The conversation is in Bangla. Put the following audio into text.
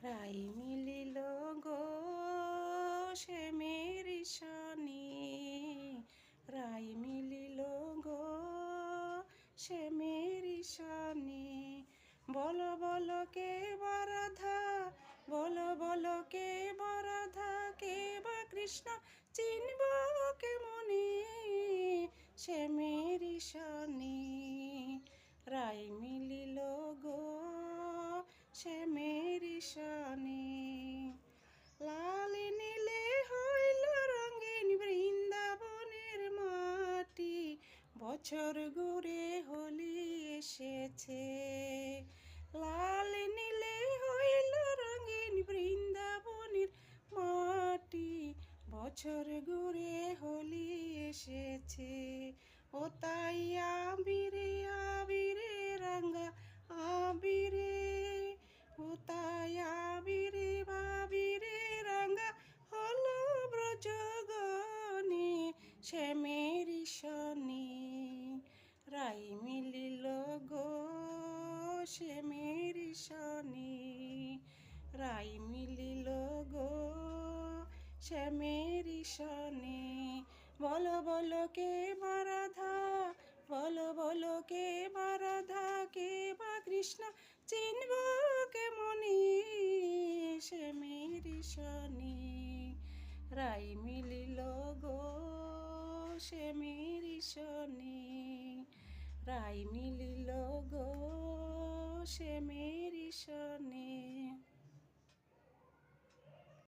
রাই মিলিল গো সে মেরি শনি, রাই মিলিল গো সে মেরি শনি। বলো বলো কে বরাধা, বলো বলো কে বরাধা, কে বা কৃষ্ণ চিনব কে মনে, সে মেরি শনি। রাই মিলিল গো সে মেরি শনি। লাল নীলে হইল রঙিন বৃন্দাবনের মাটি, বছর ঘুরে হোলি এসেছে। লাল নীলে হইল রঙিন বৃন্দাবনের মাটি, বছর ঘুরে হোলি এসেছে। ও তাই আবিরে আবিরে রাঙা আবিরে, ও তাই আবিরে বাবিরে রাঙা হলো ব্রজগণে, সে মেরি শনি। রাই মিলিল গো সে মেরি শনি, রাই মিলিল গো সে মেরি শনি। বলো বলো কে বরাধা, বলো বলো কে বরাধা, কে বা কৃষ্ণ চিনব কে মনি, সে মেরি শনি। রাই মিলিল গো সে মেরি শনি, রাই মিলিল গো সে মেরি শনি।